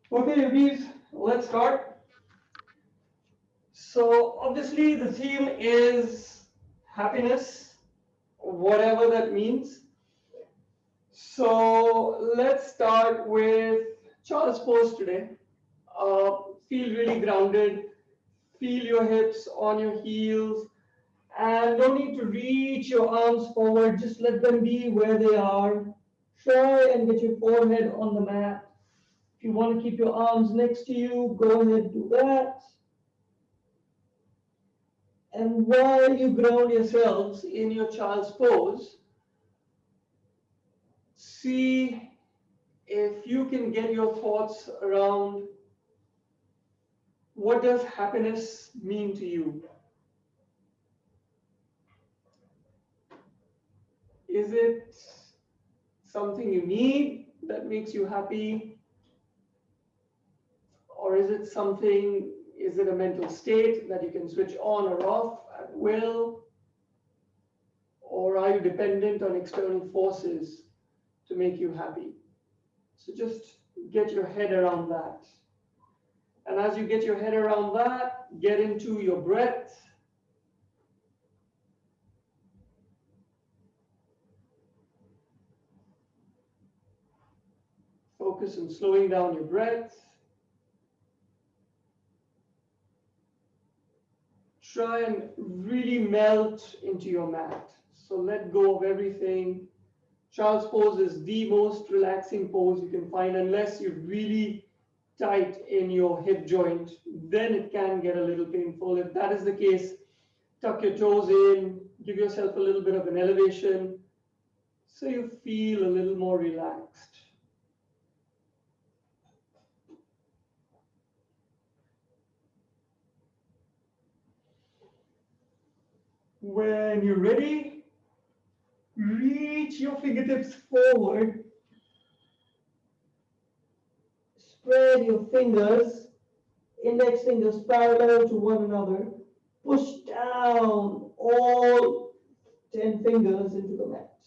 Okay, yogis, let's start. So, obviously, the theme is happiness, whatever that means. So, let's start with Charles Pose today. Feel really grounded, feel your hips on your heels, and don't need to reach your arms forward, just let them be where they are. Try and get your forehead on the mat. If you want to keep your arms next to you, go ahead, do that. And while you ground yourselves in your child's pose, see if you can get your thoughts around what does happiness mean to you? Is it something you need that makes you happy? Or is it a mental state that you can switch on or off at will? Or are you dependent on external forces to make you happy? So just get your head around that. And as you get your head around that, get into your breath. Focus on slowing down your breath. Try and really melt into your mat. So let go of everything. Child's pose is the most relaxing pose you can find unless you're really tight in your hip joint. Then it can get a little painful. If that is the case, tuck your toes in, give yourself a little bit of an elevation so you feel a little more relaxed. When you're ready, reach your fingertips forward. Spread your fingers, index fingers parallel to one another. Push down all 10 fingers into the mat.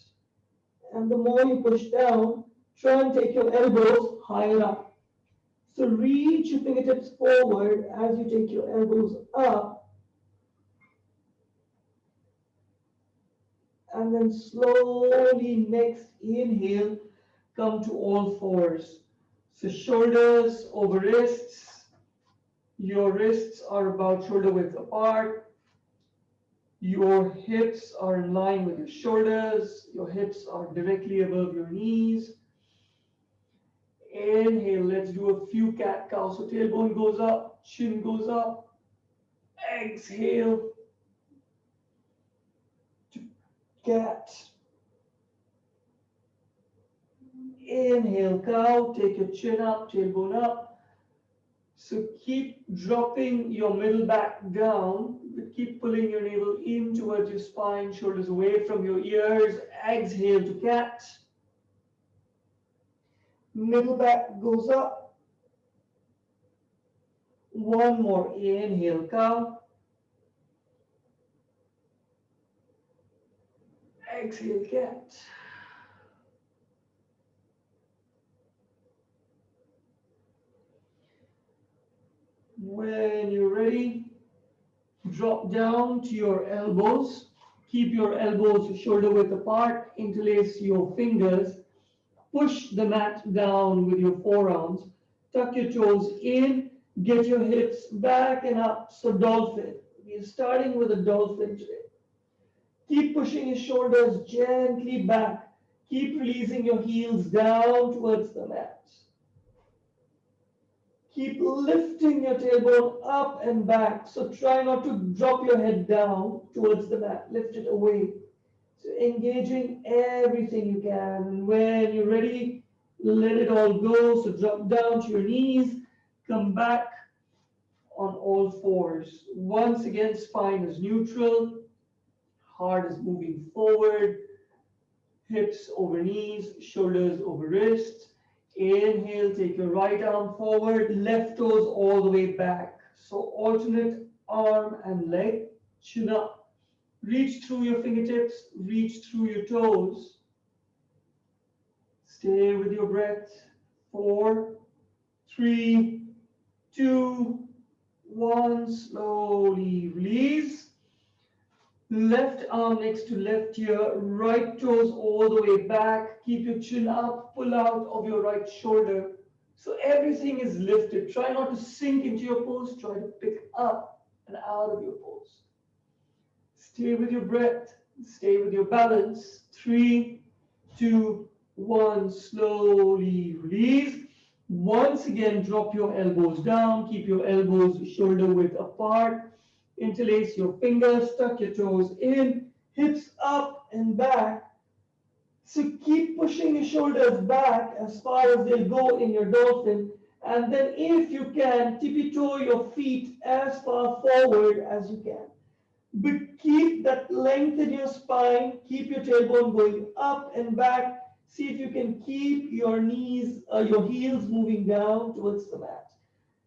And the more you push down, try and take your elbows higher up. So reach your fingertips forward as you take your elbows up, and then slowly next inhale, come to all fours. So shoulders over wrists. Your wrists are about shoulder width apart. Your hips are in line with your shoulders. Your hips are directly above your knees. Inhale, let's do a few cat cows. So tailbone goes up, chin goes up. Exhale to cat. Inhale, cow, take your chin up, tailbone up. So keep dropping your middle back down, but keep pulling your navel in towards your spine, shoulders away from your ears. Exhale to cat. Middle back goes up. One more. Inhale, cow. Exhale, cat. When you're ready, drop down to your elbows. Keep your elbows shoulder width apart. Interlace your fingers. Push the mat down with your forearms. Tuck your toes in. Get your hips back and up. So dolphin. We're starting with a dolphin today. Keep pushing your shoulders gently back. Keep releasing your heels down towards the mat. Keep lifting your tailbone up and back. So try not to drop your head down towards the mat. Lift it away. So engaging everything you can. And when you're ready, let it all go. So drop down to your knees. Come back on all fours. Once again, spine is neutral. Heart is moving forward. Hips over knees, shoulders over wrists. Inhale, take your right arm forward, left toes all the way back. So alternate arm and leg, chin up. Reach through your fingertips, reach through your toes. Stay with your breath. 4, 3, 2, 1. Slowly release. Left arm next to left ear, right toes all the way back. Keep your chin up, pull out of your right shoulder. So everything is lifted. Try not to sink into your pose. Try to pick up and out of your pose. Stay with your breath. Stay with your balance. 3, 2, 1. Slowly release. Once again, drop your elbows down. Keep your elbows shoulder width apart. Interlace your fingers. Tuck your toes in. Hips up and back. So keep pushing your shoulders back as far as they'll go in your dolphin. And then if you can, tippy toe your feet as far forward as you can. But keep that length in your spine. Keep your tailbone going up and back. See if you can keep your knees, your heels moving down towards the mat.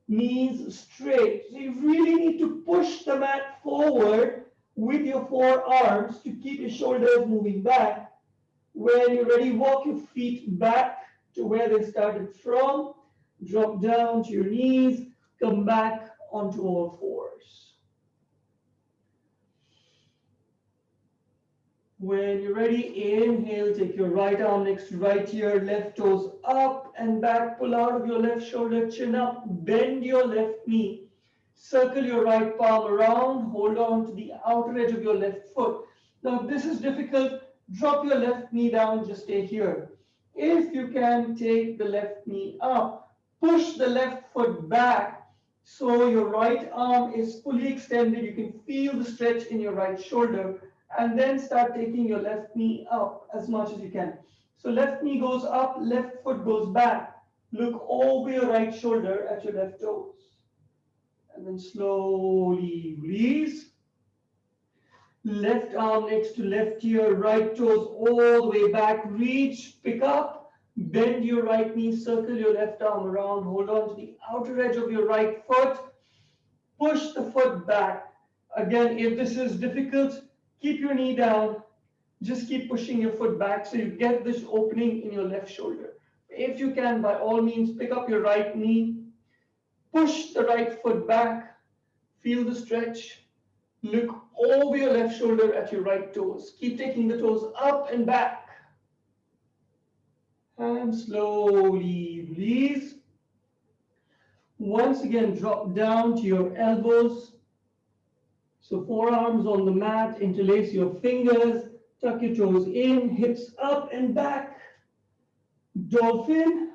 Knees straight. So you really need to push the mat forward with your forearms to keep your shoulders moving back. When you're ready, walk your feet back to where they started from. Drop down to your knees. Come back onto all fours. When you're ready, inhale, take your right arm next to right ear, left toes up and back, pull out of your left shoulder, chin up, bend your left knee, circle your right palm around, hold on to the outer edge of your left foot. Now, if this is difficult, drop your left knee down, just stay here. If you can, take the left knee up, push the left foot back so your right arm is fully extended. You can feel the stretch in your right shoulder. And then start taking your left knee up as much as you can. So left knee goes up, left foot goes back. Look over your right shoulder at your left toes. And then slowly release. Left arm next to left ear, right toes all the way back. Reach, pick up, bend your right knee, circle your left arm around, hold on to the outer edge of your right foot. Push the foot back. Again, if this is difficult, keep your knee down. Just keep pushing your foot back so you get this opening in your left shoulder. If you can, by all means, pick up your right knee. Push the right foot back. Feel the stretch. Look over your left shoulder at your right toes. Keep taking the toes up and back. And slowly release. Once again, drop down to your elbows. So forearms on the mat, interlace your fingers, tuck your toes in, hips up and back. Dolphin.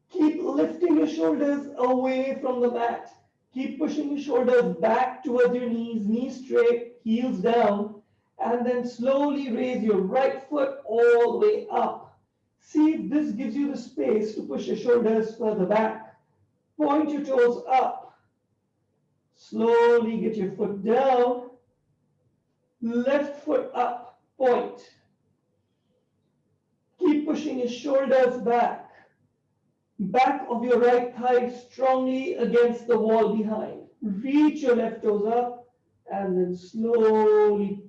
Keep lifting your shoulders away from the mat. Keep pushing your shoulders back towards your knees, knees straight, heels down, and then slowly raise your right foot all the way up. See if this gives you the space to push your shoulders further back. Point your toes up. Slowly get your foot down, left foot up, point. Keep pushing your shoulders back. Back of your right thigh strongly against the wall behind. Reach your left toes up and then slowly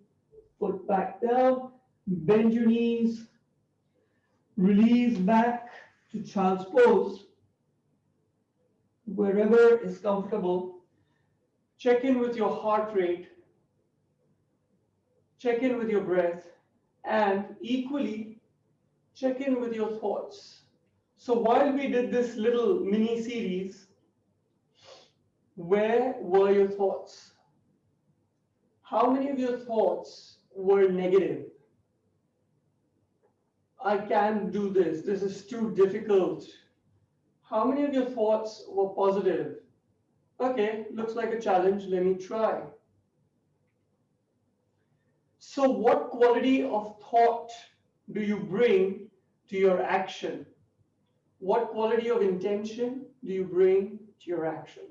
foot back down. Bend your knees. Release back to child's pose. Wherever is comfortable. Check in with your heart rate, check in with your breath, and equally check in with your thoughts. So while we did this little mini series, where were your thoughts? How many of your thoughts were negative? I can't do this. This is too difficult. How many of your thoughts were positive? Okay, looks like a challenge. Let me try. So what quality of thought do you bring to your action? What quality of intention do you bring to your action?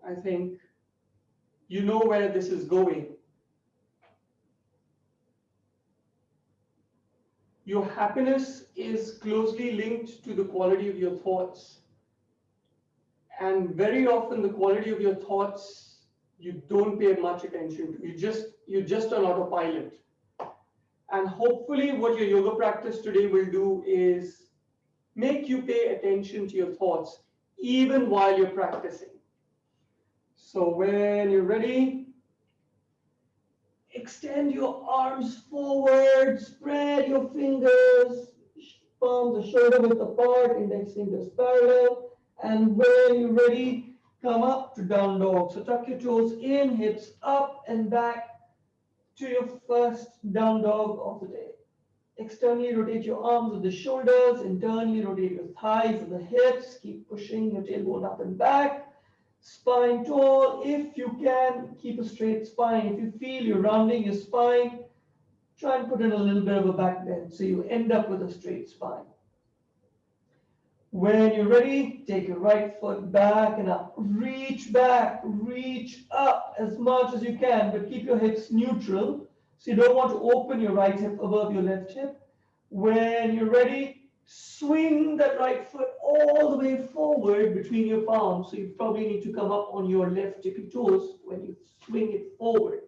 I think you know where this is going. Your happiness is closely linked to the quality of your thoughts. And very often the quality of your thoughts, you don't pay much attention to. You're just on autopilot. And hopefully what your yoga practice today will do is make you pay attention to your thoughts even while you're practicing. So when you're ready, extend your arms forward, spread your fingers, palms are shoulder width apart, index fingers parallel. And when you're ready, come up to down dog. So tuck your toes in, hips up and back to your first down dog of the day. Externally rotate your arms with the shoulders, internally rotate your thighs and the hips, keep pushing your tailbone up and back. Spine tall, if you can, keep a straight spine. If you feel you're rounding your spine, try and put in a little bit of a back bend so you end up with a straight spine. When you're ready, take your right foot back and up. Reach back, reach up as much as you can, but keep your hips neutral. So you don't want to open your right hip above your left hip. When you're ready, swing that right foot all the way forward between your palms. So you probably need to come up on your left tippy toes when you swing it forward.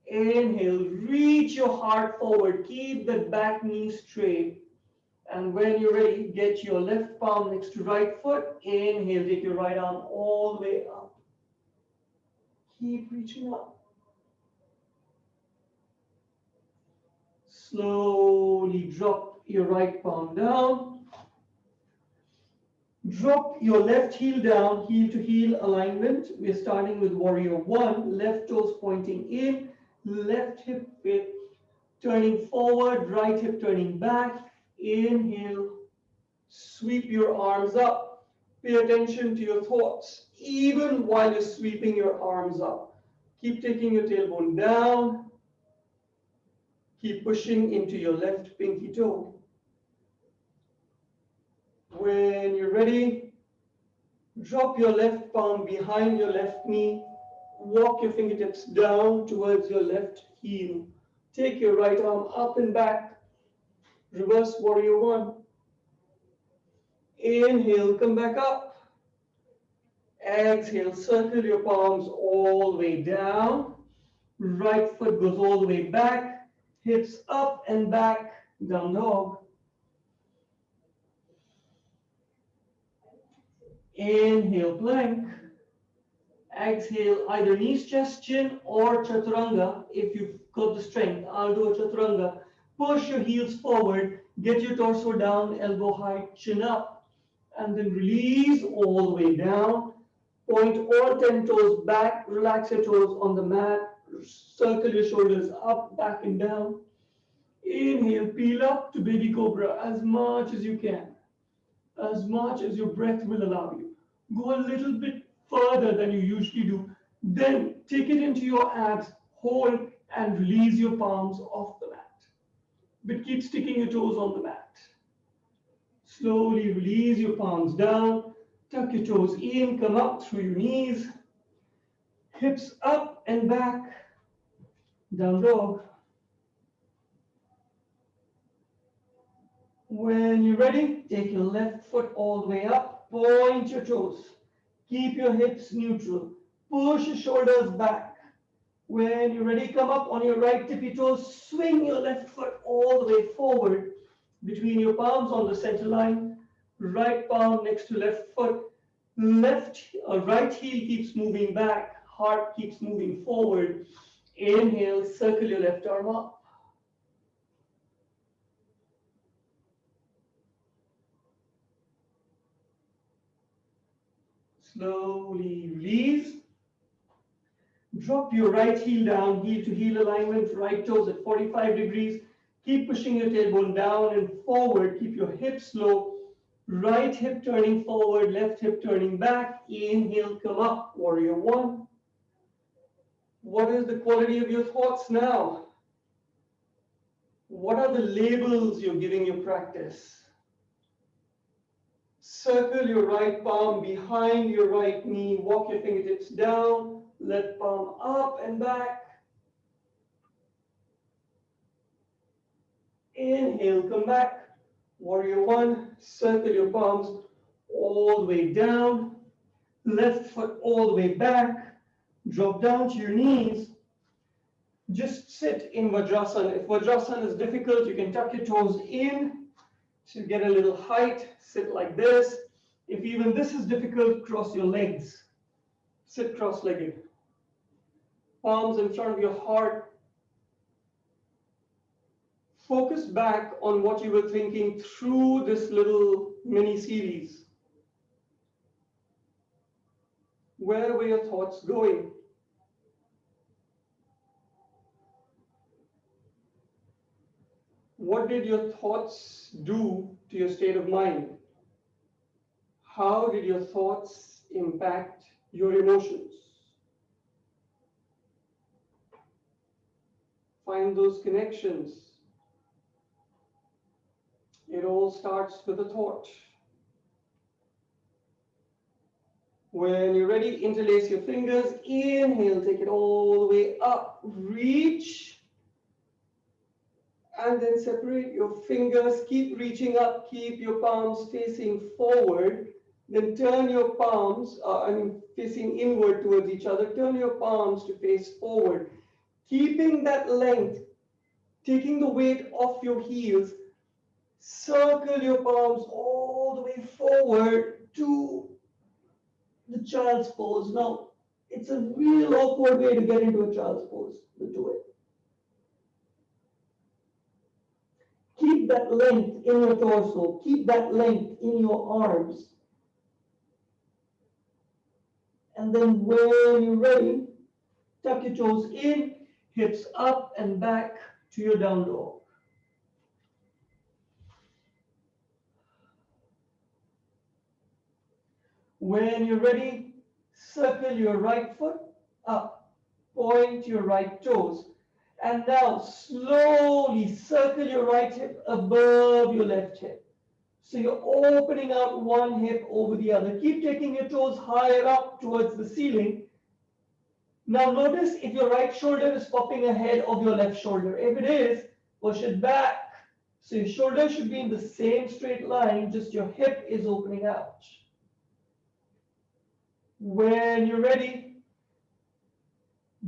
Inhale, reach your heart forward. Keep that back knee straight. And when you're ready, get your left palm next to right foot. Inhale, take your right arm all the way up. Keep reaching up. Slowly drop your right palm down. Drop your left heel down, heel to heel alignment. We're starting with warrior one. Left toes pointing in, left hip width turning forward, right hip turning back. Inhale, sweep your arms up. Pay attention to your thoughts, even while you're sweeping your arms up. Keep taking your tailbone down. Keep pushing into your left pinky toe. When you're ready, drop your left palm behind your left knee. Walk your fingertips down towards your left heel. Take your right arm up and back. Reverse warrior one. Inhale, come back up. Exhale, circle your palms all the way down. Right foot goes all the way back. Hips up and back, down dog. Inhale, plank. Exhale, either knees, chest, chin, or chaturanga. If you've got the strength, I'll do a chaturanga. Push your heels forward, get your torso down, elbow height, chin up, and then release all the way down. Point all 10 toes back, relax your toes on the mat, circle your shoulders up, back and down. Inhale, peel up to baby cobra as much as you can, as much as your breath will allow you. Go a little bit further than you usually do. Then take it into your abs, hold, and release your palms off the mat. But keep sticking your toes on the mat. Slowly release your palms down, tuck your toes in, come up through your knees, hips up and back, down dog. When you're ready, take your left foot all the way up, point your toes, keep your hips neutral, push your shoulders back. When you're ready, come up on your right tippy toes, swing your left foot all the way forward between your palms on the center line, right palm next to left foot, right heel keeps moving back, heart keeps moving forward. Inhale, circle your left arm up. Slowly release. Drop your right heel down, heel to heel alignment, right toes at 45 degrees. Keep pushing your tailbone down and forward. Keep your hips low. Right hip turning forward, left hip turning back. Inhale, come up, warrior one. What is the quality of your thoughts now? What are the labels you're giving your practice? Circle your right palm behind your right knee. Walk your fingertips down. Left palm up and back. Inhale, come back. Warrior one. Circle your palms all the way down. Left foot all the way back. Drop down to your knees. Just sit in Vajrasana. If Vajrasana is difficult, you can tuck your toes in To get a little height, sit like this. If even this is difficult, cross your legs. Sit cross-legged. Palms in front of your heart. Focus back on what you were thinking through this little mini series. Where were your thoughts going? What did your thoughts do to your state of mind? How did your thoughts impact your emotions? Find those connections. It all starts with a thought. When you're ready, interlace your fingers. Inhale, take it all the way up. Reach. And then separate your fingers. Keep reaching up. Keep your palms facing forward. Then turn your palms, facing inward towards each other. Turn your palms to face forward. Keeping that length, taking the weight off your heels. Circle your palms all the way forward to the child's pose. Now, it's a real awkward way to get into a child's pose, but do it. Keep that length in your torso. Keep that length in your arms. And then when you're ready, tuck your toes in, hips up and back to your down dog. When you're ready, circle your right foot up, point your right toes. And now slowly circle your right hip above your left hip. So you're opening out one hip over the other. Keep taking your toes higher up towards the ceiling. Now notice if your right shoulder is popping ahead of your left shoulder. If it is, push it back. So your shoulder should be in the same straight line, just your hip is opening out. When you're ready,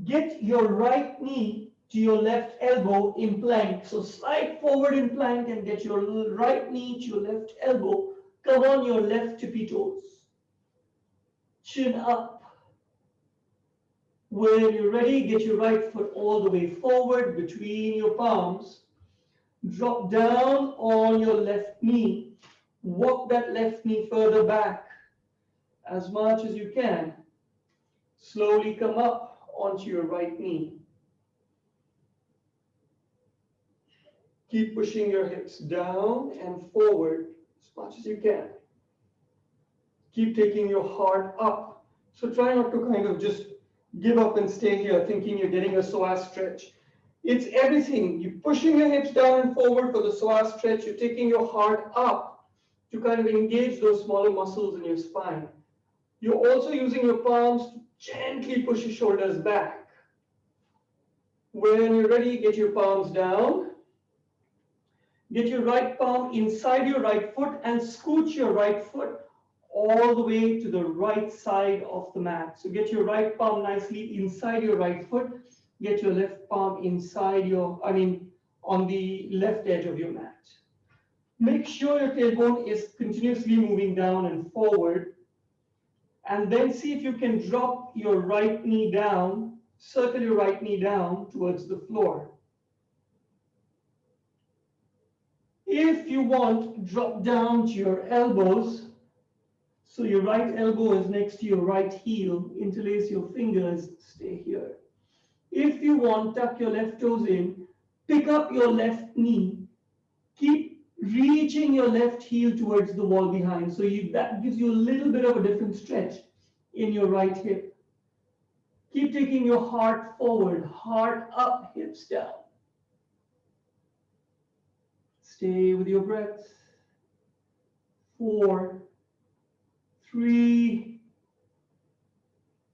get your right knee to your left elbow in plank. So slide forward in plank and get your right knee to your left elbow. Come on your left tippy toes. Chin up. When you're ready, get your right foot all the way forward between your palms. Drop down on your left knee. Walk that left knee further back as much as you can. Slowly come up onto your right knee. Keep pushing your hips down and forward as much as you can. Keep taking your heart up. So try not to kind of just give up and stay here thinking you're getting a psoas stretch. It's everything. You're pushing your hips down and forward for the psoas stretch. You're taking your heart up to kind of engage those smaller muscles in your spine. You're also using your palms to gently push your shoulders back. When you're ready, get your palms down. Get your right palm inside your right foot and scooch your right foot all the way to the right side of the mat. So get your right palm nicely inside your right foot. Get your left palm inside on the left edge of your mat. Make sure your tailbone is continuously moving down and forward. And then see if you can drop your right knee down, circle your right knee down towards the floor. If you want, drop down to your elbows. So your right elbow is next to your right heel. Interlace your fingers, stay here. If you want, tuck your left toes in, pick up your left knee, keep reaching your left heel towards the wall behind. So that gives you a little bit of a different stretch in your right hip. Keep taking your heart forward, heart up, hips down. Stay with your breath. 4, 3,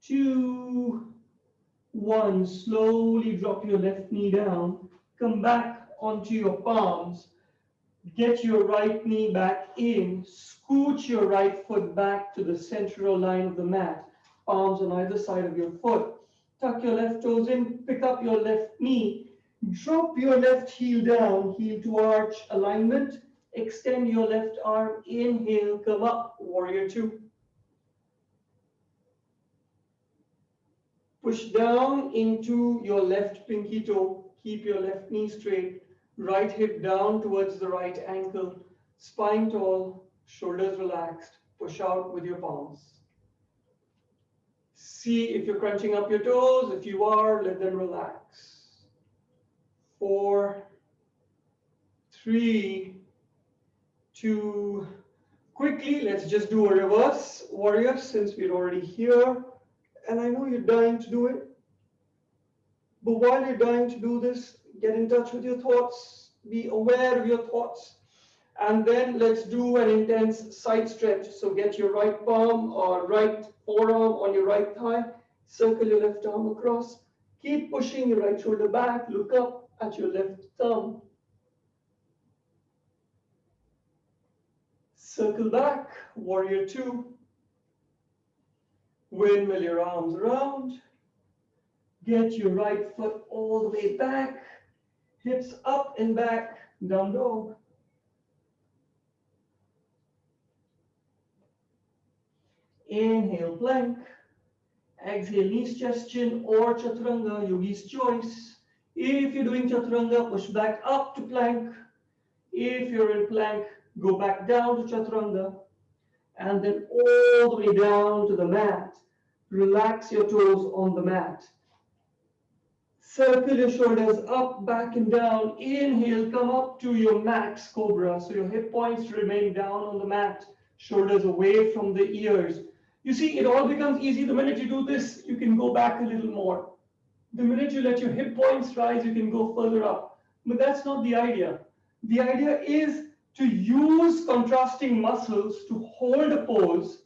2, 1. Slowly drop your left knee down. Come back onto your palms. Get your right knee back in. Scooch your right foot back to the central line of the mat. Palms on either side of your foot. Tuck your left toes in. Pick up your left knee. Drop your left heel down. Heel to arch alignment. Extend your left arm. Inhale, come up, warrior two. Push down into your left pinky toe. Keep your left knee straight. Right hip down towards the right ankle. Spine tall, shoulders relaxed. Push out with your palms. See if you're crunching up your toes. If you are, let them relax. 4, 3, 2. Quickly, let's just do a reverse warrior since we're already here. And I know you're dying to do it. But while you're dying to do this, get in touch with your thoughts. Be aware of your thoughts. And then let's do an intense side stretch. So get your right palm or right forearm on your right thigh. Circle your left arm across. Keep pushing your right shoulder back. Look up at your left thumb. Circle back, warrior two. Windmill your arms around. Get your right foot all the way back. Hips up and back, down dog. Inhale, plank. Exhale, knees, chest, chin, or chaturanga, yogi's choice. If you're doing chaturanga, push back up to plank. If you're in plank, go back down to chaturanga. And then all the way down to the mat. Relax your toes on the mat. Circle your shoulders up, back, and down. Inhale, come up to your max cobra. So your hip points remain down on the mat, shoulders away from the ears. You see, it all becomes easy the minute you do this. You can go back a little more. The minute you let your hip points rise, you can go further up. But that's not the idea. The idea is to use contrasting muscles to hold a pose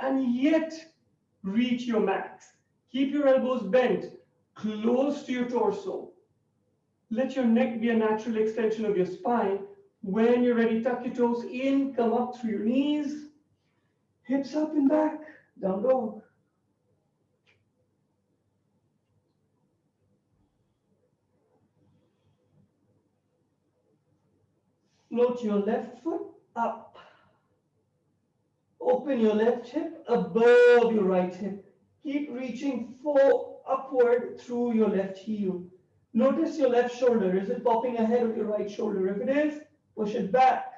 and yet reach your max. Keep your elbows bent, close to your torso. Let your neck be a natural extension of your spine. When you're ready, tuck your toes in, come up through your knees, hips up and back, down dog. Float your left foot up. Open your left hip above your right hip. Keep reaching upward through your left heel. Notice your left shoulder. Is it popping ahead of your right shoulder? If it is, push it back.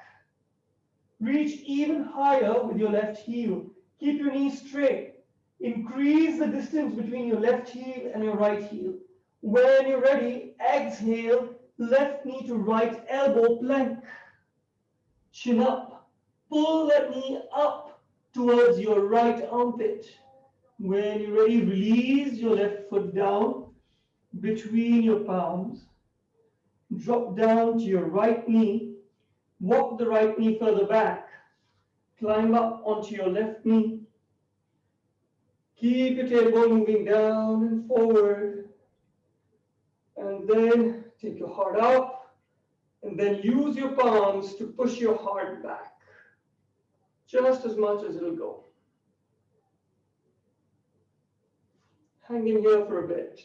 Reach even higher with your left heel. Keep your knees straight. Increase the distance between your left heel and your right heel. When you're ready, exhale, left knee to right elbow, plank. Chin up. Pull that knee up towards your right armpit. When you're ready, release your left foot down between your palms. Drop down to your right knee. Walk the right knee further back. Climb up onto your left knee. Keep your tailbone moving down and forward. And then take your heart up. And then use your palms to push your heart back. Just as much as it'll go. Hang in here for a bit.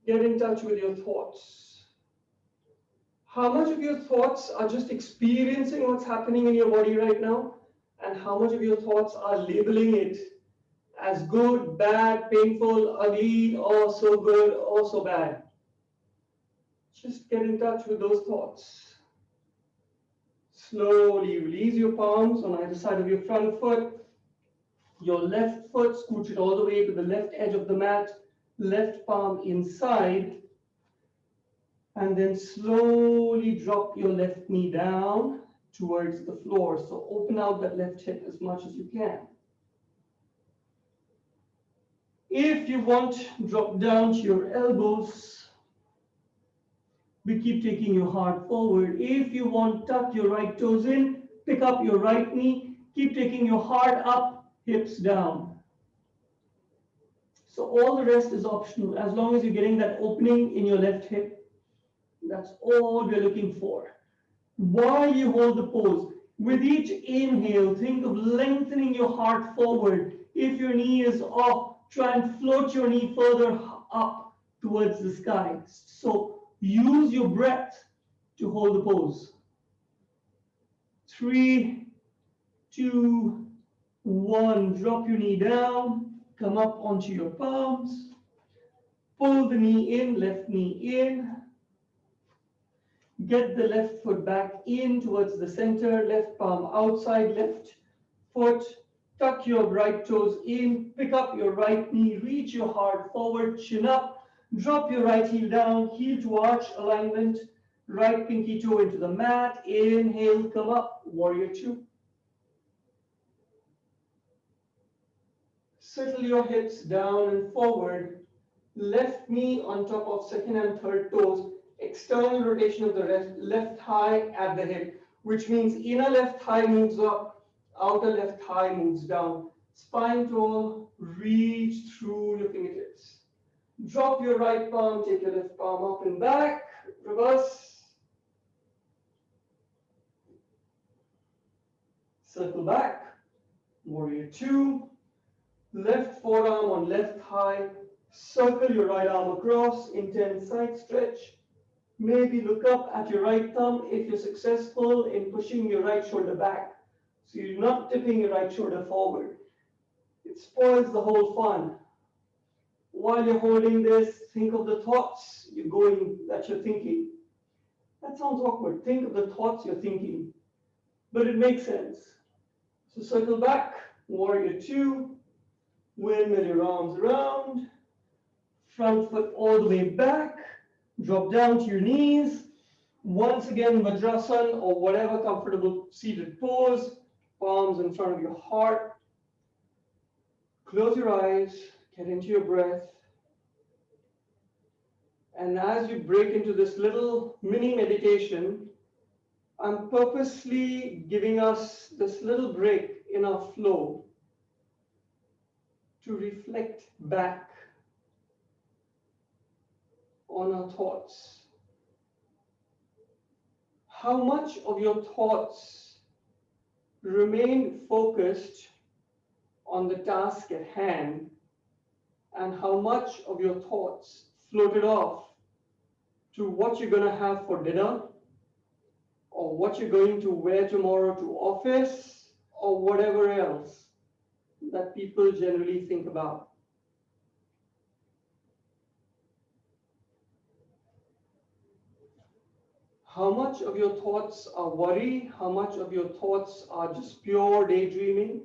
Get in touch with your thoughts. How much of your thoughts are just experiencing what's happening in your body right now? And how much of your thoughts are labeling it as good, bad, painful, ugly, or so good, or so bad? Just get in touch with those thoughts. Slowly release your palms on either side of your front foot. Your left foot, scooch it all the way to the left edge of the mat. Left palm inside. And then slowly drop your left knee down towards the floor. So open out that left hip as much as you can. If you want, drop down to your elbows. We keep taking your heart forward. If you want, tuck your right toes in, pick up your right knee, keep taking your heart up, hips down. So all the rest is optional. As long as you're getting that opening in your left hip, that's all we're looking for. While you hold the pose, with each inhale, think of lengthening your heart forward. If your knee is off, try and float your knee further up towards the sky. So use your breath to hold the pose. 3, 2, 1. Drop your knee down. Come up onto your palms. Pull the knee in, left knee in. Get the left foot back in towards the center, left palm outside, left foot. Tuck your right toes in, pick up your right knee, reach your heart forward, chin up, drop your right heel down, heel to arch alignment, right pinky toe into the mat. Inhale, come up, warrior two. Settle your hips down and forward. Left knee on top of second and third toes. External rotation of the left thigh at the hip, which means inner left thigh moves up, outer left thigh moves down. Spine tall, reach through your fingertips. Drop your right palm, take your left palm up and back, reverse. Circle back, warrior two. Left forearm on left thigh, circle your right arm across, intense side stretch. Maybe look up at your right thumb if you're successful in pushing your right shoulder back. So you're not tipping your right shoulder forward. It spoils the whole fun. While you're holding this, think of the thoughts that you're thinking. That sounds awkward. Think of the thoughts you're thinking. But it makes sense. So circle back, warrior two. Windmill your arms around, front foot all the way back, drop down to your knees. Once again, Vajrasan or whatever comfortable seated pose, palms in front of your heart. Close your eyes, get into your breath. And as you break into this little mini meditation, I'm purposely giving us this little break in our flow to reflect back on our thoughts. How much of your thoughts remain focused on the task at hand, and how much of your thoughts floated off to what you're going to have for dinner, or what you're going to wear tomorrow to office, or whatever else that people generally think about. How much of your thoughts are worry? How much of your thoughts are just pure daydreaming?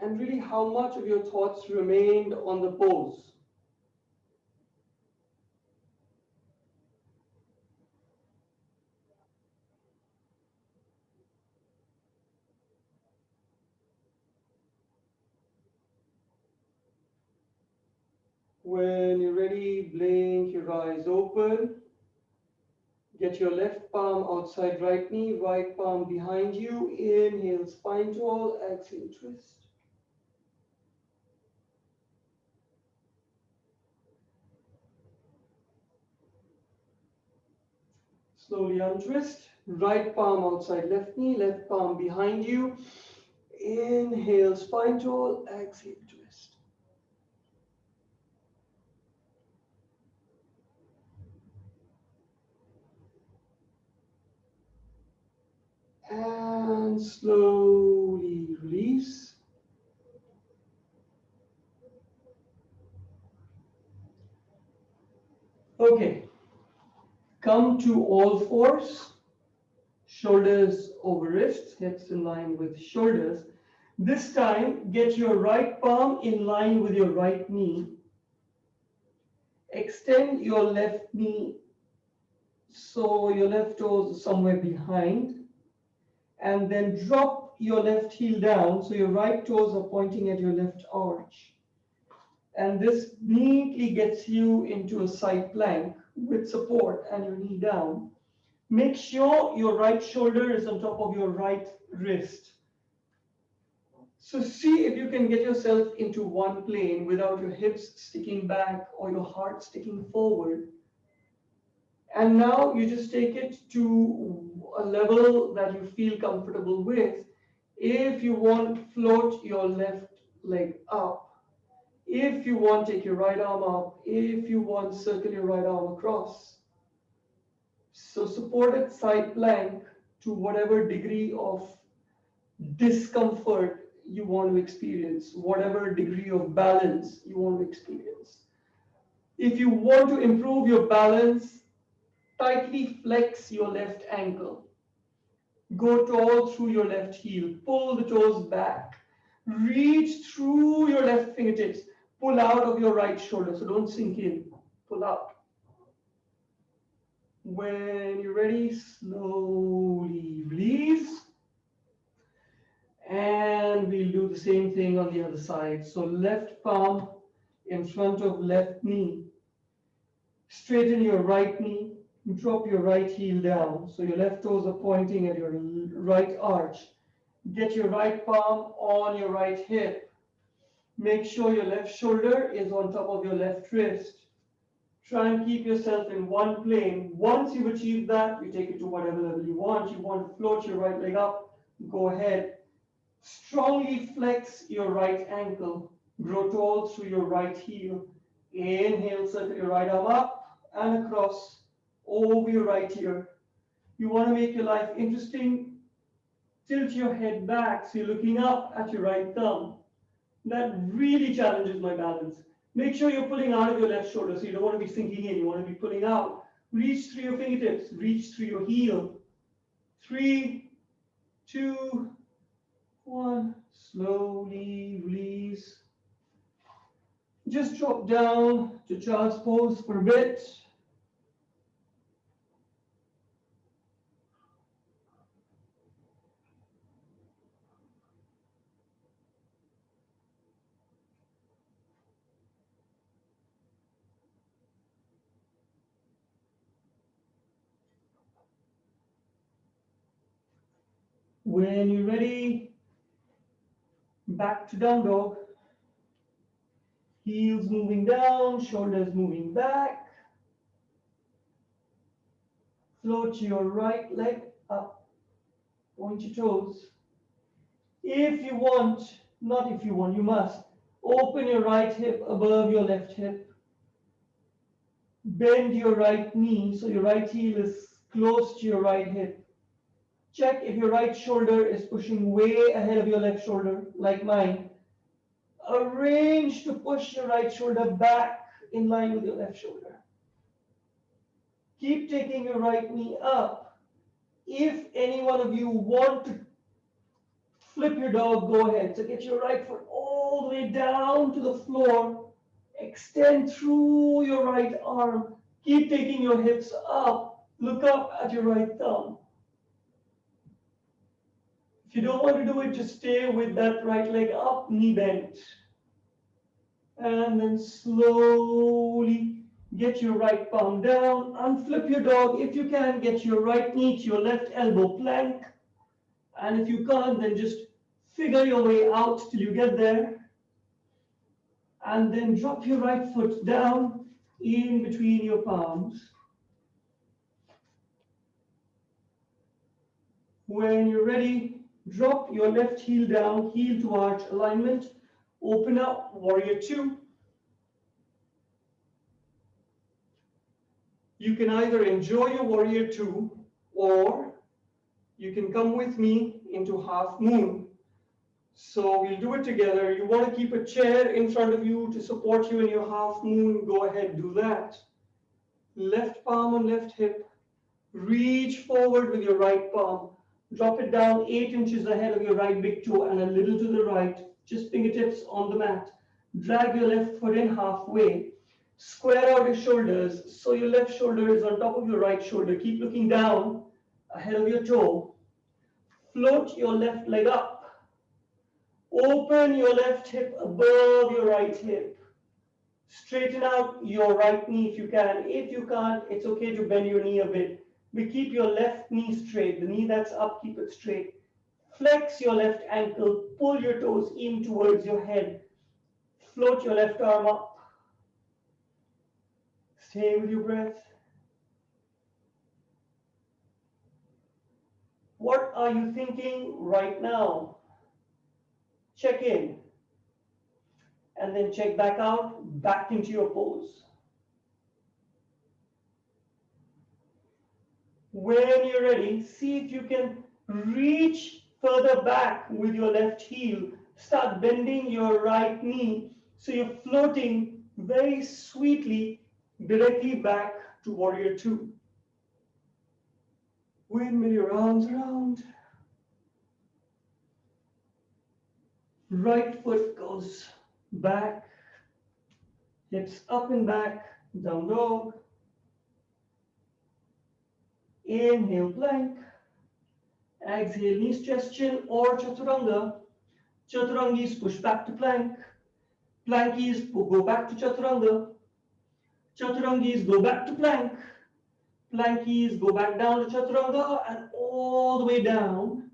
And really, how much of your thoughts remained on the pose? When you're ready, blink your eyes open. Get your left palm outside right knee, right palm behind you. Inhale, spine tall, exhale, twist. Slowly untwist. Right palm outside left knee, left palm behind you. Inhale, spine tall, exhale, twist. And slowly release. Okay, come to all fours, shoulders over wrists, hips in line with shoulders. This time, get your right palm in line with your right knee. Extend your left knee so your left toes are somewhere behind. And then drop your left heel down so your right toes are pointing at your left arch. And this neatly gets you into a side plank with support and your knee down. Make sure your right shoulder is on top of your right wrist. So see if you can get yourself into one plane without your hips sticking back or your heart sticking forward. And now you just take it to a level that you feel comfortable with. If you want, float your left leg up. If you want, take your right arm up. If you want, circle your right arm across. So supported side plank to whatever degree of discomfort you want to experience, whatever degree of balance you want to experience. If you want to improve your balance, tightly flex your left ankle. Go tall through your left heel. Pull the toes back. Reach through your left fingertips. Pull out of your right shoulder. So don't sink in. Pull out. When you're ready, slowly release. And we'll do the same thing on the other side. So left palm in front of left knee. Straighten your right knee. Drop your right heel down. So your left toes are pointing at your right arch. Get your right palm on your right hip. Make sure your left shoulder is on top of your left wrist. Try and keep yourself in one plane. Once you've achieved that, you take it to whatever level you want. You want to float your right leg up, go ahead. Strongly flex your right ankle. Grow tall through your right heel. Inhale, circle your right arm up and across over your right ear. You want to make your life interesting. Tilt your head back so you're looking up at your right thumb. That really challenges my balance. Make sure you're pulling out of your left shoulder, so you don't want to be sinking in, you want to be pulling out. Reach through your fingertips, reach through your heel. 3, 2, 1. Slowly release. Just drop down to child's pose for a bit. When you're ready, back to down dog. Heels moving down, shoulders moving back. Float your right leg up. Point your toes. If you want, not if you want, you must. Open your right hip above your left hip. Bend your right knee so your right heel is close to your right hip. Check if your right shoulder is pushing way ahead of your left shoulder, like mine. Arrange to push your right shoulder back in line with your left shoulder. Keep taking your right knee up. If any one of you want to flip your dog, go ahead. So get your right foot all the way down to the floor. Extend through your right arm. Keep taking your hips up. Look up at your right thumb. If you don't want to do it, just stay with that right leg up, knee bent. And then slowly get your right palm down. Unflip your dog. If you can, get your right knee to your left elbow plank. And if you can't, then just figure your way out till you get there. And then drop your right foot down in between your palms. When you're ready, drop your left heel down, heel to arch alignment. Open up, warrior two. You can either enjoy your warrior two, or you can come with me into half moon. So we'll do it together. You want to keep a chair in front of you to support you in your half moon, go ahead, do that. Left palm on left hip. Reach forward with your right palm. Drop it down 8 inches ahead of your right big toe and a little to the right. Just fingertips on the mat. Drag your left foot in halfway. Square out your shoulders so your left shoulder is on top of your right shoulder. Keep looking down ahead of your toe. Float your left leg up. Open your left hip above your right hip. Straighten out your right knee if you can. If you can't, it's okay to bend your knee a bit. But keep your left knee straight. The knee that's up, keep it straight. Flex your left ankle. Pull your toes in towards your head. Float your left arm up. Stay with your breath. What are you thinking right now? Check in. And then check back out, back into your pose. When you're ready, see if you can reach further back with your left heel. Start bending your right knee so you're floating very sweetly directly back to warrior two. Windmill your arms around. Right foot goes back, hips up and back, down dog. Inhale, plank. Exhale, knees, chest, chin, or chaturanga. Chaturangis push back to plank. Plankies go back to chaturanga. Chaturangis go back to plank. Plankies go back down to chaturanga and all the way down.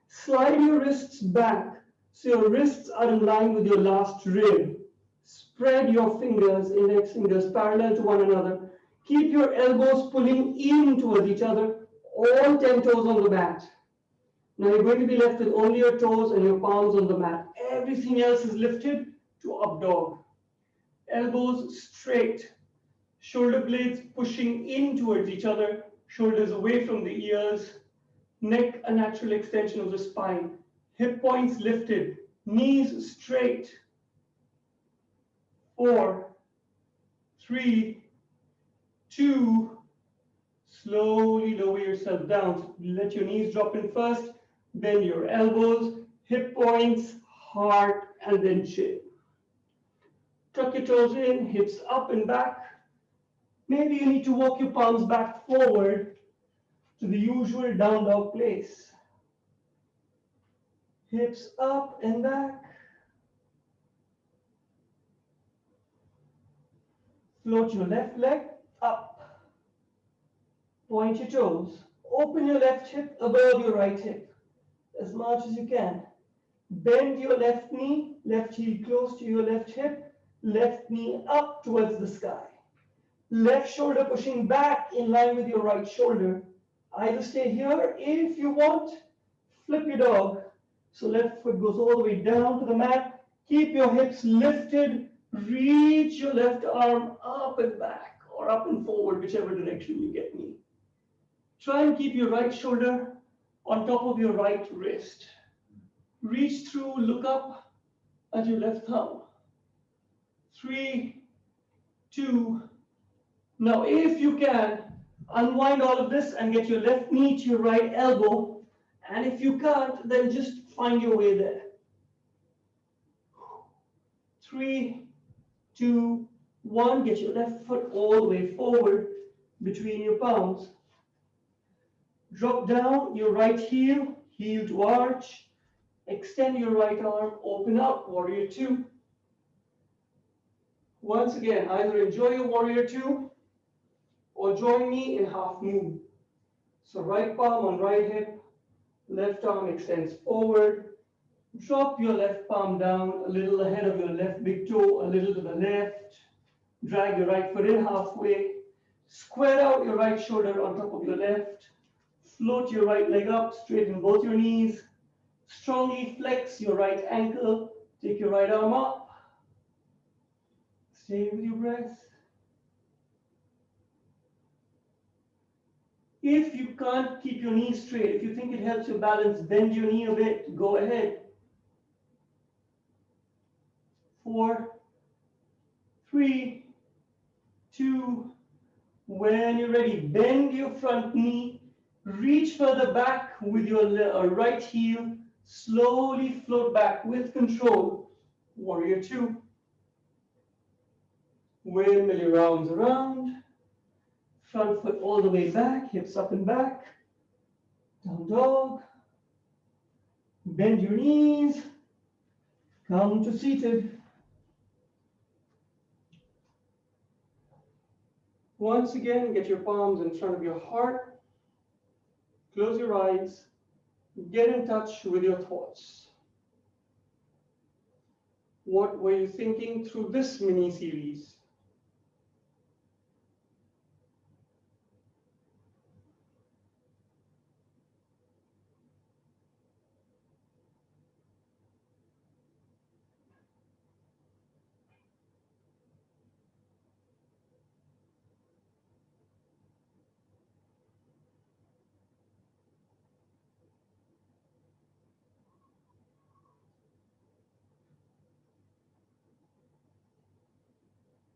Slide your wrists back so your wrists are in line with your last rib. Spread your fingers, index fingers, parallel to one another. Keep your elbows pulling in towards each other, all 10 toes on the mat. Now you're going to be left with only your toes and your palms on the mat. Everything else is lifted to up dog. Elbows straight, shoulder blades pushing in towards each other, shoulders away from the ears, neck a natural extension of the spine, hip points lifted, knees straight. 4, 3, 2, slowly lower yourself down. Let your knees drop in first, bend your elbows, hip points, heart, and then chin. Tuck your toes in, hips up and back. Maybe you need to walk your palms back forward to the usual down dog place. Hips up and back. Float your left leg up. Point your toes. Open your left hip above your right hip as much as you can. Bend your left knee, left heel close to your left hip, left knee up towards the sky. Left shoulder pushing back in line with your right shoulder. Either stay here if you want, flip your dog. So left foot goes all the way down to the mat. Keep your hips lifted. Reach your left arm up and back or up and forward, whichever direction you get me. Try and keep your right shoulder on top of your right wrist. Reach through, look up at your left thumb. 3, 2. Now, if you can, unwind all of this and get your left knee to your right elbow. And if you can't, then just find your way there. 3, 2, 1. Get your left foot all the way forward between your palms. Drop down your right heel, heel to arch. Extend your right arm, open up, warrior two. Once again, either enjoy your warrior two or join me in half moon. So right palm on right hip, left arm extends forward. Drop your left palm down a little ahead of your left big toe, a little to the left. Drag your right foot in halfway. Square out your right shoulder on top of your left. Float your right leg up, straighten both your knees. Strongly flex your right ankle. Take your right arm up. Stay with your breath. If you can't keep your knees straight, if you think it helps your balance, bend your knee a bit. Go ahead. 4, 3, 2. When you're ready, bend your front knee. Reach further back with your right heel. Slowly float back with control. Warrior two. Windmill your arms around. Front foot all the way back, hips up and back. Down dog. Bend your knees. Come to seated. Once again, get your palms in front of your heart. Close your eyes. Get in touch with your thoughts. What were you thinking through this mini series?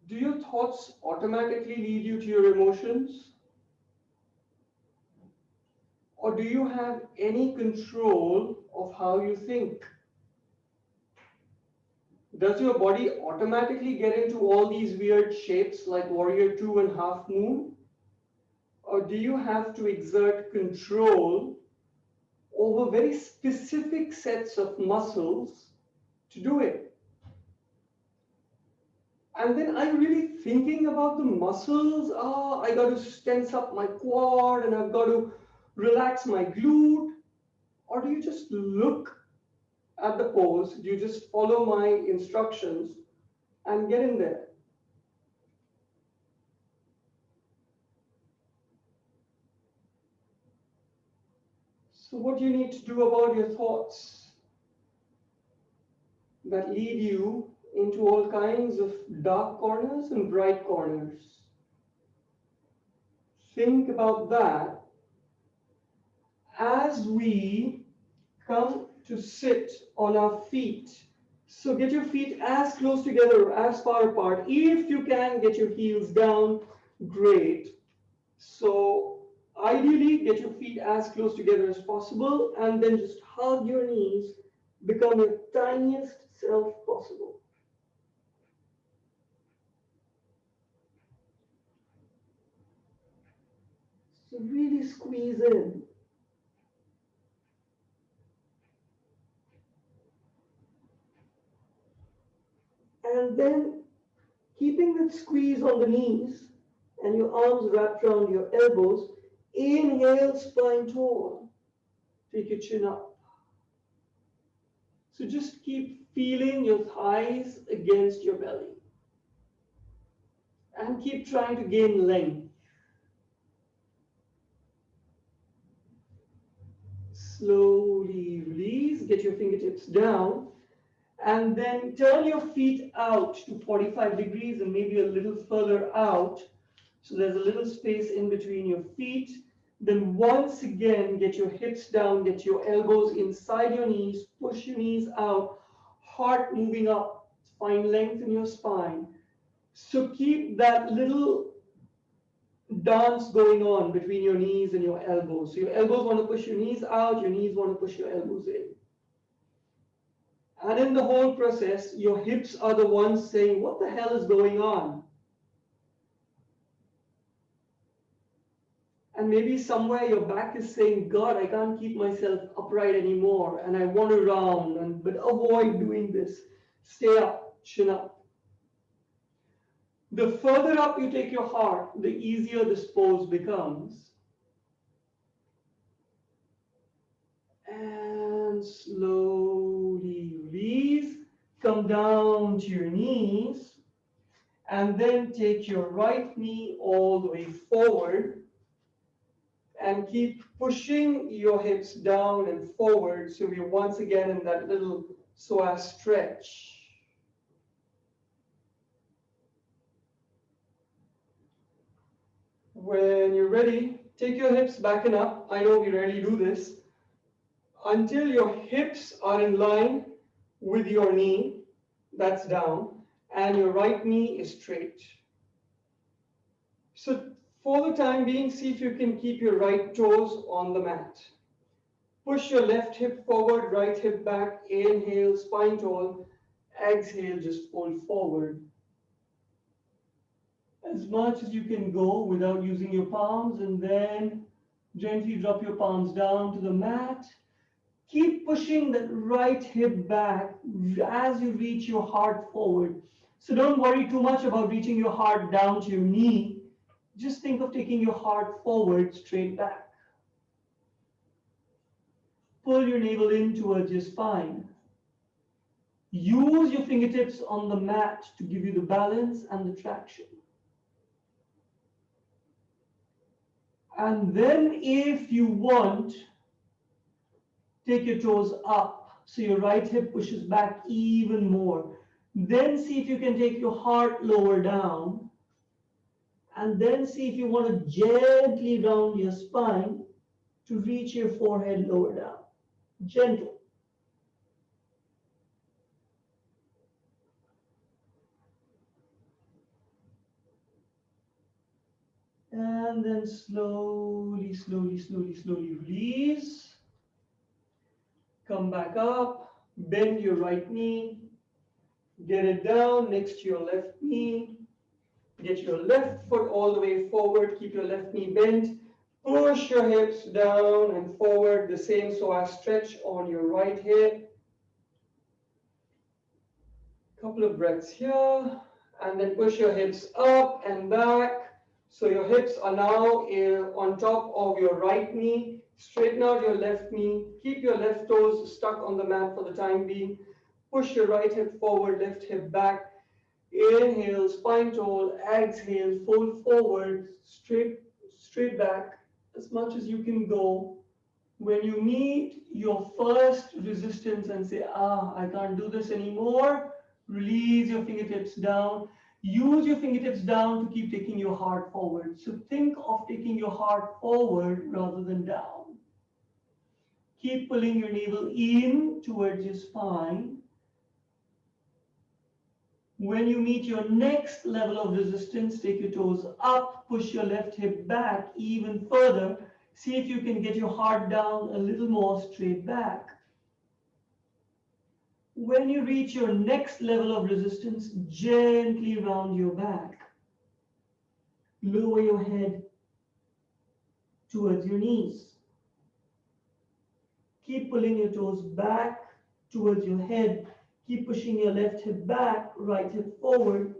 Do your thoughts automatically lead you to your emotions? Or do you have any control of how you think? Does your body automatically get into all these weird shapes like warrior two and half moon? Or do you have to exert control over very specific sets of muscles to do it? And then I'm really thinking about the muscles. Ah, I got to tense up my quad and I've got to relax my glute. Or do you just look at the pose, you just follow my instructions and get in there? So, what do you need to do about your thoughts that lead you into all kinds of dark corners and bright corners? Think about that as we come to sit on our feet. So get your feet as close together, as far apart. If you can get your heels down, great. So ideally get your feet as close together as possible and then just hug your knees, become your tiniest self possible. So really squeeze in. And then keeping that squeeze on the knees and your arms wrapped around your elbows, inhale spine tall. Take your chin up. So just keep feeling your thighs against your belly and keep trying to gain length. Slowly release, get your fingertips down, and then turn your feet out to 45 degrees and maybe a little further out. So there's a little space in between your feet. Then once again, get your hips down, get your elbows inside your knees, push your knees out, heart moving up, find length in your spine. So keep that little dance going on between your knees and your elbows. So your elbows want to push your knees out, your knees want to push your elbows in. And in the whole process, your hips are the ones saying, what the hell is going on? And maybe somewhere your back is saying, God, I can't keep myself upright anymore, and I want to round, but avoid doing this. Stay up, chin up. The further up you take your heart, the easier this pose becomes. And slowly release. Come down to your knees. And then take your right knee all the way forward. And keep pushing your hips down and forward. So we're once again in that little psoas stretch. When you're ready, take your hips back and up. I know we rarely do this. Until your hips are in line with your knee, that's down, and your right knee is straight. So for the time being, see if you can keep your right toes on the mat. Push your left hip forward, right hip back, inhale, spine tall, exhale, just fold forward. As much as you can go without using your palms, and then gently drop your palms down to the mat. Keep pushing that right hip back as you reach your heart forward. So don't worry too much about reaching your heart down to your knee. Just think of taking your heart forward, straight back. Pull your navel in towards your spine. Use your fingertips on the mat to give you the balance and the traction. And then if you want, take your toes up. So your right hip pushes back even more. Then see if you can take your heart lower down. And then see if you want to gently round your spine to reach your forehead lower down. Gentle. And then slowly, slowly, slowly, slowly release. Come back up, bend your right knee, get it down next to your left knee. Get your left foot all the way forward, keep your left knee bent. Push your hips down and forward, the same psoas stretch on your right hip. Couple of breaths here, and then push your hips up and back. So your hips are now on top of your right knee. Straighten out your left knee. Keep your left toes stuck on the mat for the time being. Push your right hip forward, left hip back. Inhale, spine tall. Exhale, fold forward, straight back as much as you can go. When you meet your first resistance and say, I can't do this anymore, release your fingertips down. Use your fingertips down to keep taking your heart forward. So think of taking your heart forward rather than down. Keep pulling your navel in towards your spine. When you meet your next level of resistance, take your toes up, push your left hip back even further. See if you can get your heart down a little more straight back. When you reach your next level of resistance, gently round your back. Lower your head towards your knees. Keep pulling your toes back towards your head. Keep pushing your left hip back, right hip forward.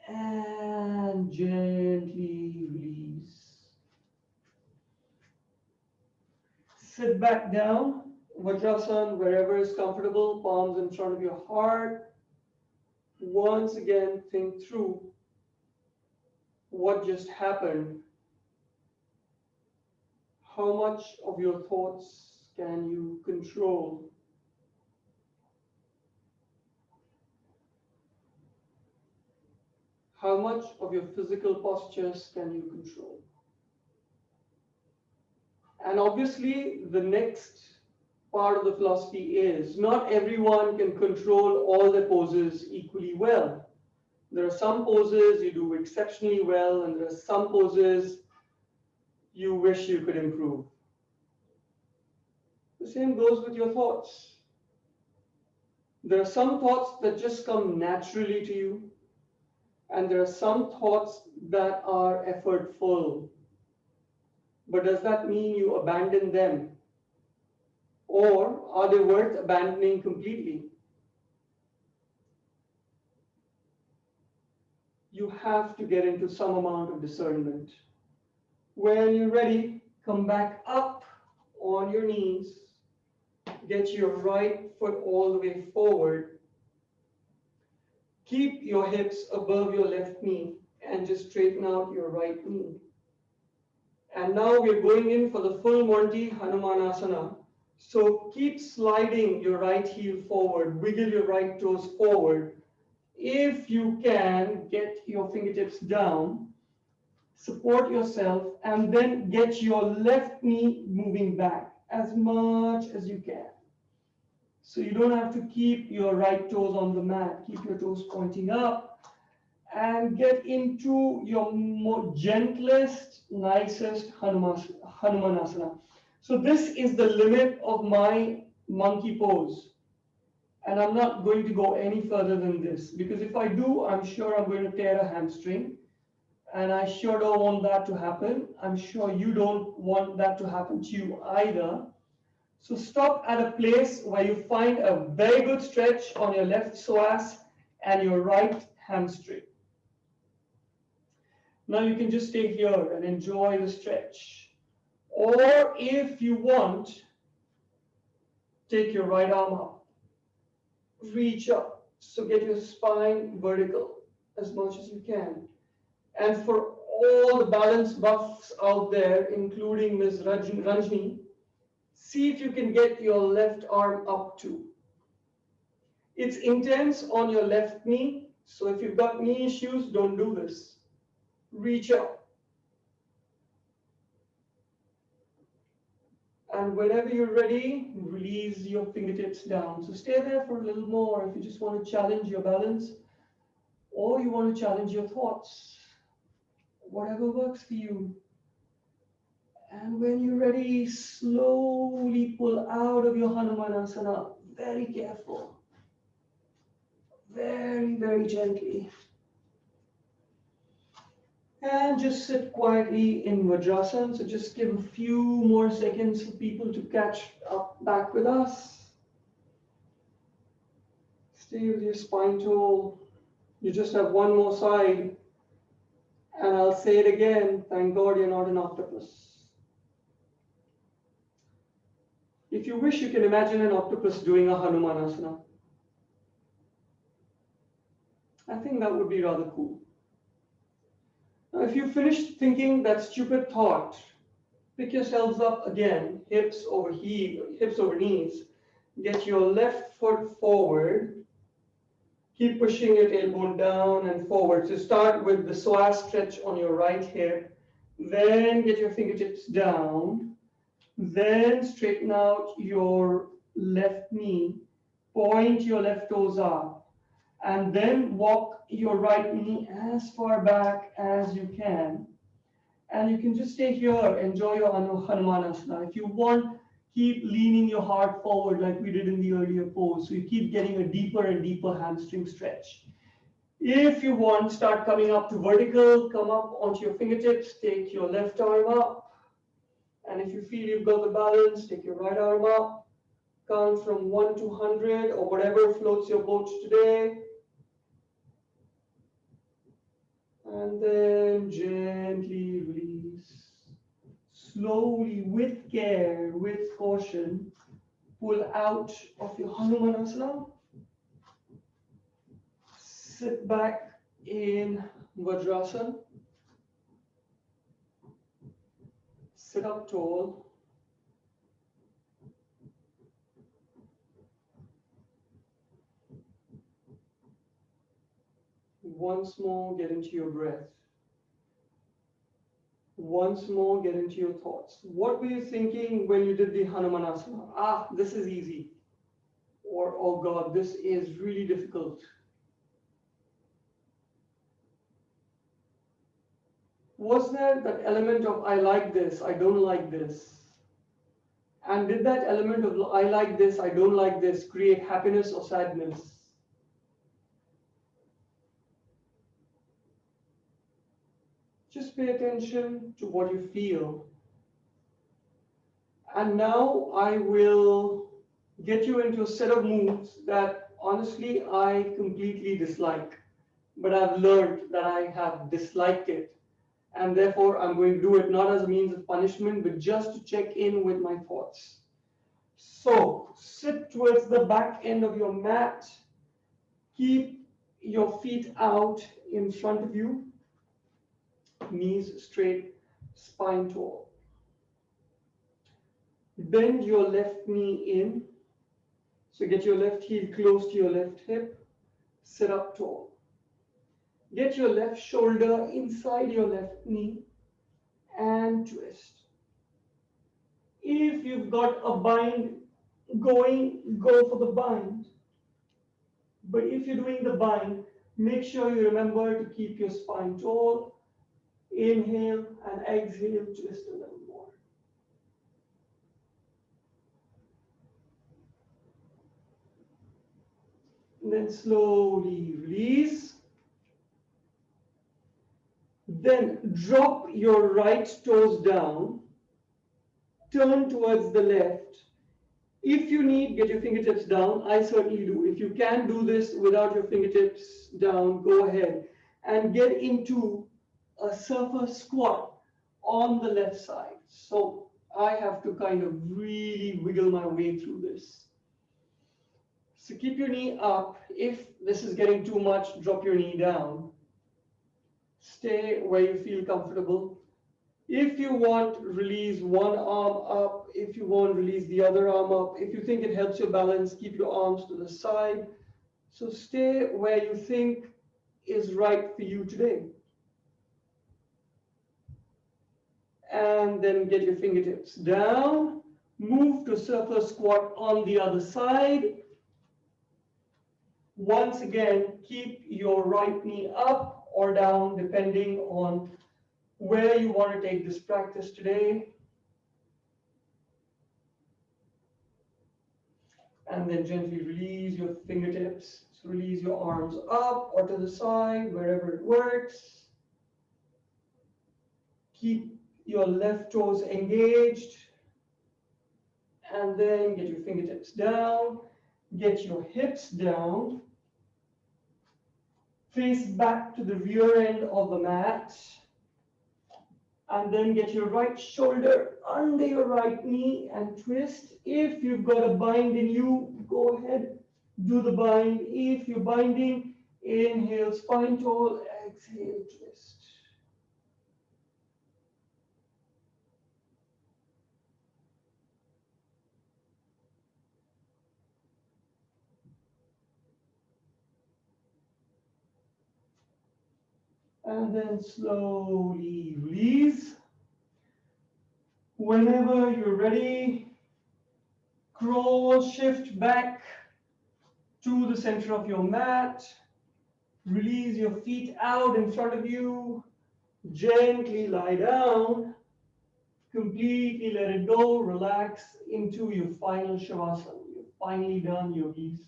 And gently release. Sit back down, Vajrasana, wherever is comfortable, palms in front of your heart. Once again, think through what just happened. How much of your thoughts can you control? How much of your physical postures can you control? And obviously, the next part of the philosophy is not everyone can control all their poses equally well. There are some poses you do exceptionally well, and there are some poses you wish you could improve. The same goes with your thoughts. There are some thoughts that just come naturally to you, and there are some thoughts that are effortful. But does that mean you abandon them? Or are they worth abandoning completely? You have to get into some amount of discernment. When you're ready, come back up on your knees. Get your right foot all the way forward. Keep your hips above your left knee and just straighten out your right knee. And now we're going in for the full Monty Hanumanasana. So keep sliding your right heel forward, wiggle your right toes forward. If you can, get your fingertips down, support yourself, and then get your left knee moving back as much as you can. So you don't have to keep your right toes on the mat. Keep your toes pointing up and get into your more gentlest, nicest Hanumanasana. So this is the limit of my monkey pose. And I'm not going to go any further than this, because if I do, I'm sure I'm going to tear a hamstring. And I sure don't want that to happen. I'm sure you don't want that to happen to you either. So stop at a place where you find a very good stretch on your left psoas and your right hamstring. Now you can just stay here and enjoy the stretch. Or if you want, take your right arm up. Reach up. So get your spine vertical as much as you can. And for all the balance buffs out there, including Ms. Ranjini, see if you can get your left arm up too. It's intense on your left knee, so if you've got knee issues, don't do this. Reach up. And whenever you're ready, release your fingertips down. So stay there for a little more if you just want to challenge your balance. or you want to challenge your thoughts, whatever works for you. And when you're ready, slowly pull out of your Hanumanasana. Very careful. Very, very gently. And just sit quietly in Vajrasana. So just give a few more seconds for people to catch up back with us. Stay with your spine tall. You just have one more side. And I'll say it again. Thank God you're not an octopus. If you wish, you can imagine an octopus doing a Hanumanasana. I think that would be rather cool. Now, if you finish thinking that stupid thought, pick yourselves up again, hips over knees. Get your left foot forward. Keep pushing your tailbone down and forward. So start with the psoas stretch on your right hip. Then get your fingertips down. Then straighten out your left knee. Point your left toes up. And then walk your right knee as far back as you can. And you can just stay here, enjoy your Hanumanasana. If you want, keep leaning your heart forward like we did in the earlier pose. So you keep getting a deeper and deeper hamstring stretch. If you want, start coming up to vertical, come up onto your fingertips, take your left arm up. And if you feel you've got the balance, take your right arm up. Count from 1 to 100 or whatever floats your boat today. And then gently release. Slowly, with care, with caution, pull out of your Hanumanasana. Sit back in Vajrasana. Sit up tall. Once more, get into your breath. Once more, get into your thoughts. What were you thinking when you did the Hanumanasana? Ah, this is easy. Or, oh God, this is really difficult. Was there that element of I like this, I don't like this? And did that element of I like this, I don't like this create happiness or sadness? Just pay attention to what you feel. And now I will get you into a set of moves that honestly I completely dislike. But I've learned that I have disliked it. And therefore I'm going to do it not as a means of punishment, but just to check in with my thoughts. So sit towards the back end of your mat. Keep your feet out in front of you. Knees straight, spine tall. Bend your left knee in. So get your left heel close to your left hip. Sit up tall. Get your left shoulder inside your left knee and twist. If you've got a bind going, go for the bind. But if you're doing the bind, make sure you remember to keep your spine tall. Inhale and exhale, twist a little more. And then slowly release. Then drop your right toes down. Turn towards the left. If you need, get your fingertips down. I certainly do. If you can do this without your fingertips down, go ahead. And get into a surfer squat on the left side. So I have to kind of really wiggle my way through this. So keep your knee up. If this is getting too much, drop your knee down. Stay where you feel comfortable. If you want, release one arm up. If you want, release the other arm up. If you think it helps your balance, keep your arms to the side. So stay where you think is right for you today. And then get your fingertips down. Move to surfer squat on the other side. Once again, keep your right knee up or down depending on where you want to take this practice today. And then gently release your fingertips. So release your arms up or to the side, wherever it works. Keep your left toes engaged. And then get your fingertips down. Get your hips down. Face back to the rear end of the mat. And then get your right shoulder under your right knee and twist. If you've got a bind in you, go ahead, do the bind. If you're binding, inhale, spine tall, exhale, twist. And then slowly release. Whenever you're ready, crawl, shift back to the center of your mat. Release your feet out in front of you. Gently lie down. Completely let it go. Relax into your final shavasana. You're finally done, yogis.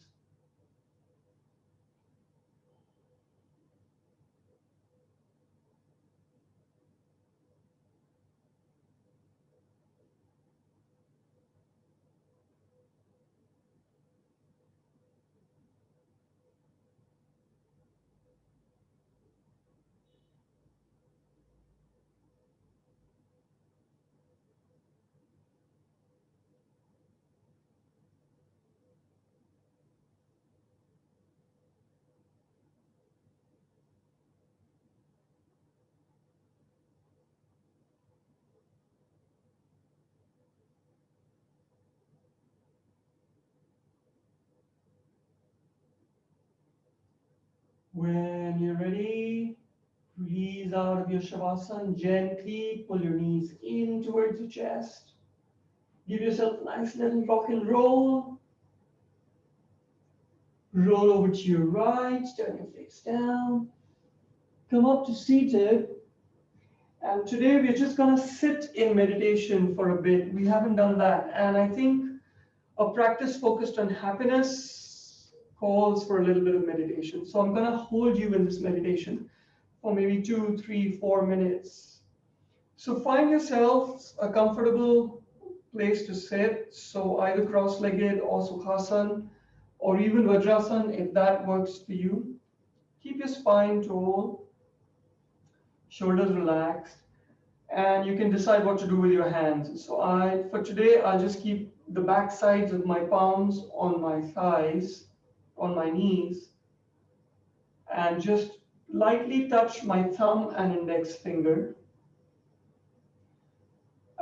When you're ready, release out of your shavasana. Gently pull your knees in towards your chest. Give yourself a nice little rock and roll. Roll over to your right, turn your face down. Come up to seated. And today we're just going to sit in meditation for a bit. We haven't done that. And I think a practice focused on happiness calls for a little bit of meditation. So I'm going to hold you in this meditation for maybe 2, 3, 4 minutes. So find yourself a comfortable place to sit. So either cross-legged or sukhasana or even vajrasana if that works for you. Keep your spine tall, shoulders relaxed, and you can decide what to do with your hands. So for today, I'll just keep the back sides of my palms on my thighs, on my knees, and just lightly touch my thumb and index finger.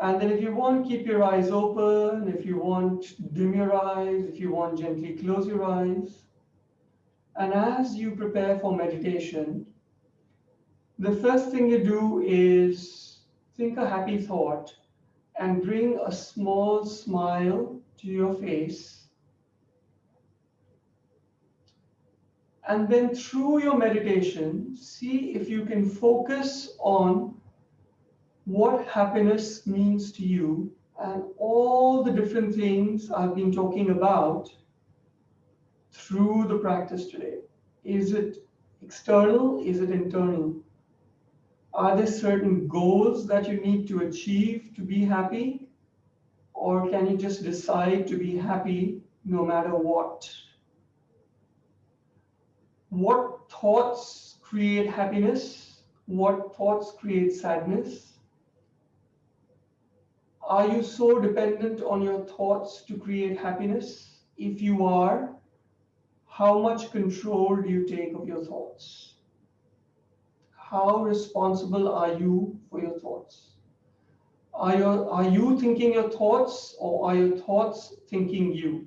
And then if you want, keep your eyes open. If you want, dim your eyes. If you want, gently close your eyes. And as you prepare for meditation, the first thing you do is think a happy thought and bring a small smile to your face. And then through your meditation, see if you can focus on what happiness means to you and all the different things I've been talking about through the practice today. Is it external? Is it internal? Are there certain goals that you need to achieve to be happy? Or can you just decide to be happy no matter what? What thoughts create happiness? What thoughts create sadness? Are you so dependent on your thoughts to create happiness? If you are, how much control do you take of your thoughts? How responsible are you for your thoughts? Are you thinking your thoughts or are your thoughts thinking you?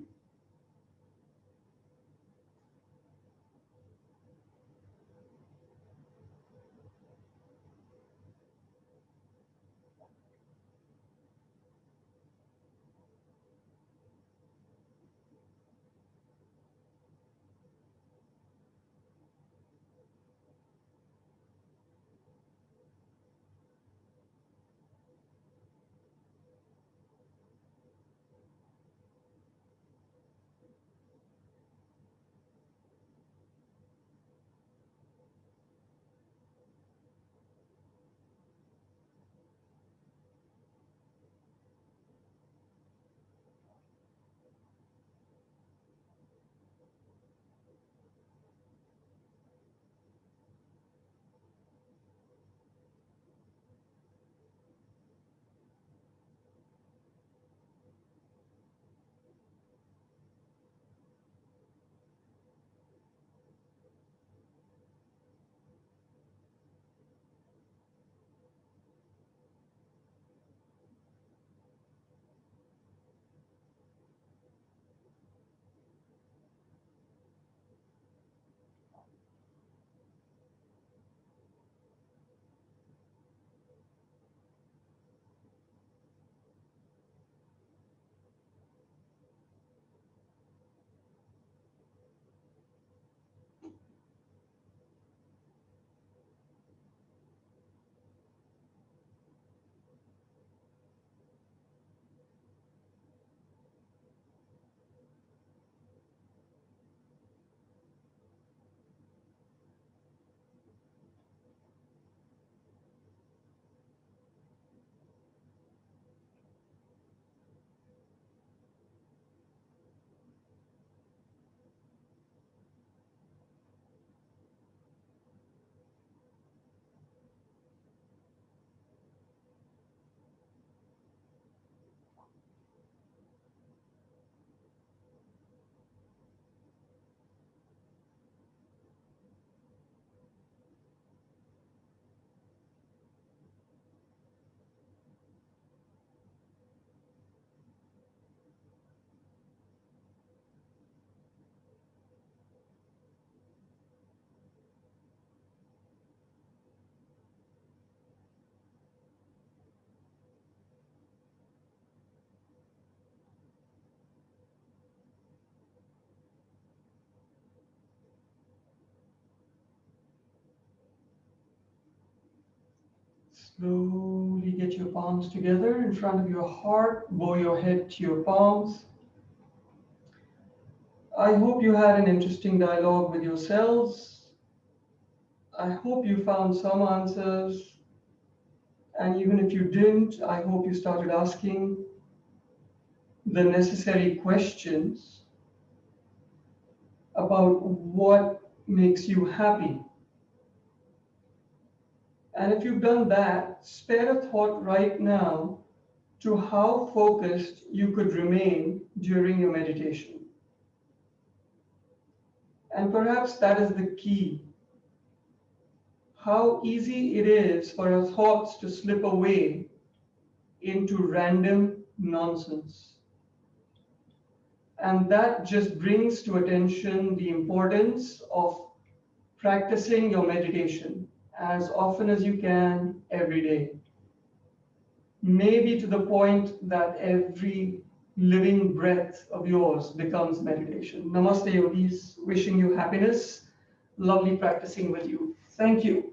Slowly get your palms together in front of your heart, bow your head to your palms. I hope you had an interesting dialogue with yourselves. I hope you found some answers. And even if you didn't, I hope you started asking the necessary questions about what makes you happy. And if you've done that, spare a thought right now to how focused you could remain during your meditation. And perhaps that is the key. How easy it is for our thoughts to slip away into random nonsense. And that just brings to attention the importance of practicing your meditation as often as you can every day. Maybe to the point that every living breath of yours becomes meditation. Namaste, yogis. Wishing you happiness. Lovely practicing with you. Thank you.